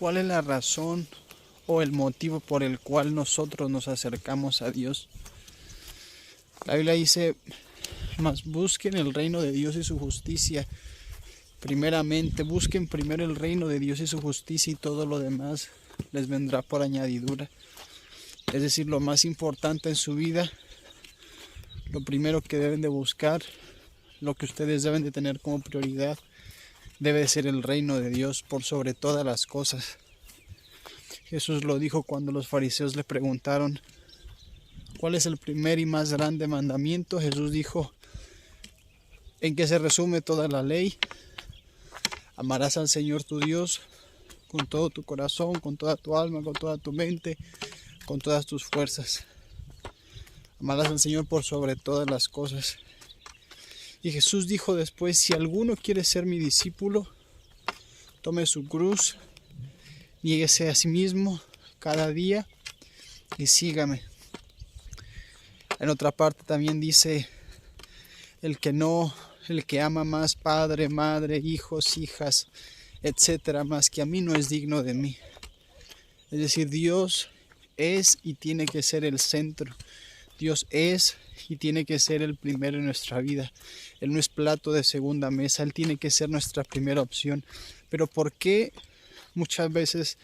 ¿cuál es la razón o el motivo por el cual nosotros nos acercamos a Dios? La Biblia dice: mas busquen el reino de Dios y su justicia. Primeramente, busquen primero el reino de Dios y su justicia, y todo lo demás les vendrá por añadidura. Es decir, lo más importante en su vida, lo primero que deben de buscar, lo que ustedes deben de tener como prioridad, debe de ser el reino de Dios por sobre todas las cosas. Jesús lo dijo cuando los fariseos le preguntaron: ¿cuál es el primer y más grande mandamiento? Jesús dijo: ¿en qué se resume toda la ley? Amarás al Señor tu Dios con todo tu corazón, con toda tu alma, con toda tu mente, con todas tus fuerzas. Amarás al Señor por sobre todas las cosas. Y Jesús dijo después: si alguno quiere ser mi discípulo, tome su cruz, niéguese a sí mismo cada día y sígame. En otra parte también dice: el que ama más padre, madre, hijos, hijas, etcétera, más que a mí, no es digno de mí. Es decir, Dios es y tiene que ser el centro. Dios es y tiene que ser el primero en nuestra vida. Él no es plato de segunda mesa, Él tiene que ser nuestra primera opción. Pero ¿por qué muchas veces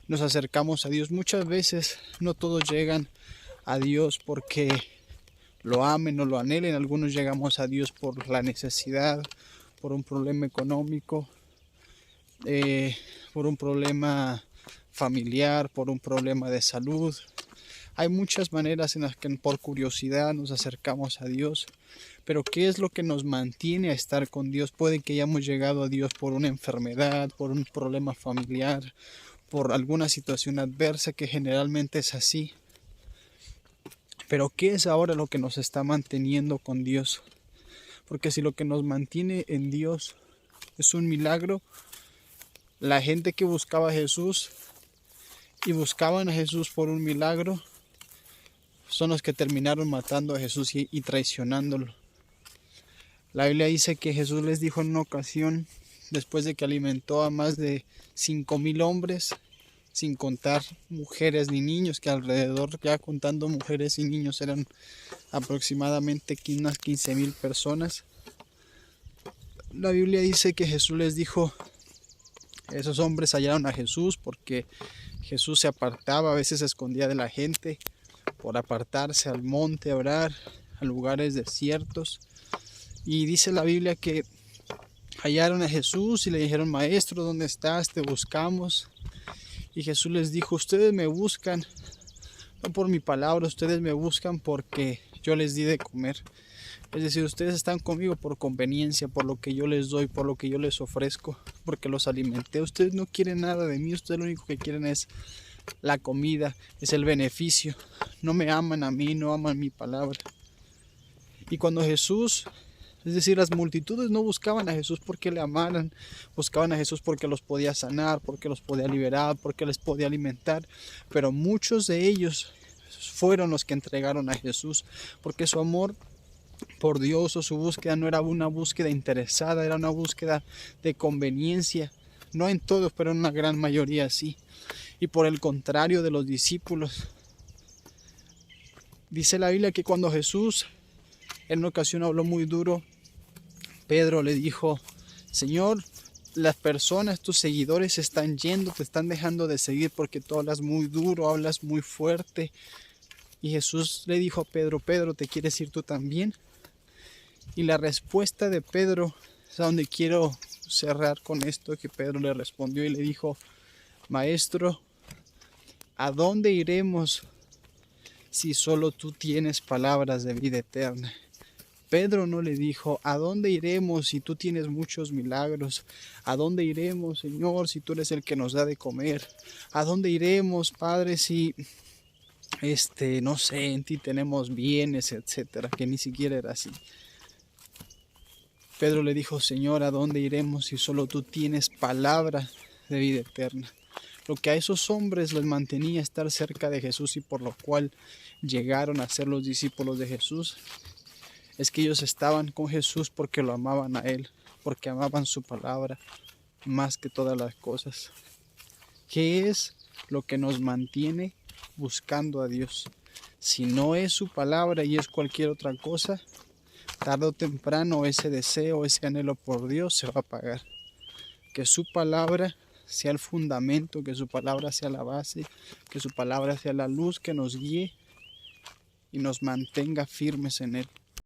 nos acercamos a Dios? Muchas veces no todos llegan a Dios porque lo amen o lo anhelen. Algunos llegamos a Dios por la necesidad, por un problema económico, por un problema familiar, por un problema de salud. Hay muchas maneras en las que por curiosidad nos acercamos a Dios, pero ¿qué es lo que nos mantiene a estar con Dios? Puede que hayamos llegado a Dios por una enfermedad, por un problema familiar, por alguna situación adversa, que generalmente es así. Pero ¿qué es ahora lo que nos está manteniendo con Dios? Porque si lo que nos mantiene en Dios es un milagro, la gente que buscaba a Jesús y buscaban a Jesús por un milagro, son los que terminaron matando a Jesús y traicionándolo. La Biblia dice que Jesús les dijo en una ocasión, después de que alimentó a más de 5,000 hombres, sin contar mujeres ni niños, que alrededor, ya contando mujeres y niños, eran aproximadamente unas 15,000 personas. La Biblia dice que Jesús les dijo: esos hombres hallaron a Jesús porque Jesús se apartaba, a veces se escondía de la gente por apartarse al monte a orar, a lugares desiertos. Y dice la Biblia que hallaron a Jesús y le dijeron: maestro, ¿dónde estás? Te buscamos. Y Jesús les dijo: ustedes me buscan no por mi palabra, ustedes me buscan porque yo les di de comer. Es decir, ustedes están conmigo por conveniencia, por lo que yo les doy, por lo que yo les ofrezco, porque los alimenté. Ustedes no quieren nada de mí, ustedes lo único que quieren es la comida, es el beneficio. No me aman a mí, no aman mi palabra. Y cuando Jesús, es decir, las multitudes no buscaban a Jesús porque le amaran, buscaban a Jesús porque los podía sanar, porque los podía liberar, porque les podía alimentar, pero muchos de ellos fueron los que entregaron a Jesús, porque su amor por Dios o su búsqueda no era una búsqueda interesada, era una búsqueda de conveniencia. No en todos, pero en una gran mayoría sí. Y por el contrario de los discípulos, dice la Biblia que cuando Jesús en una ocasión habló muy duro, Pedro le dijo: Señor, las personas, tus seguidores, están yendo, te están dejando de seguir porque tú hablas muy duro, hablas muy fuerte. Y Jesús le dijo a Pedro: Pedro, ¿te quieres ir tú también? Y la respuesta de Pedro es a donde quiero cerrar con esto, que Pedro le respondió y le dijo: Maestro, ¿a dónde iremos si solo tú tienes palabras de vida eterna? Pedro no le dijo: ¿a dónde iremos si tú tienes muchos milagros? ¿A dónde iremos, Señor, si tú eres el que nos da de comer? ¿A dónde iremos, Padre, si no sé, en ti tenemos bienes, etcétera? Que ni siquiera era así. Pedro le dijo: Señor, ¿a dónde iremos si solo tú tienes palabra de vida eterna? Lo que a esos hombres les mantenía estar cerca de Jesús y por lo cual llegaron a ser los discípulos de Jesús, es que ellos estaban con Jesús porque lo amaban a Él, porque amaban su palabra más que todas las cosas. ¿Qué es lo que nos mantiene buscando a Dios? Si no es su palabra y es cualquier otra cosa, tarde o temprano ese deseo, ese anhelo por Dios se va a apagar. Que su palabra sea el fundamento, que su palabra sea la base, que su palabra sea la luz que nos guíe y nos mantenga firmes en Él.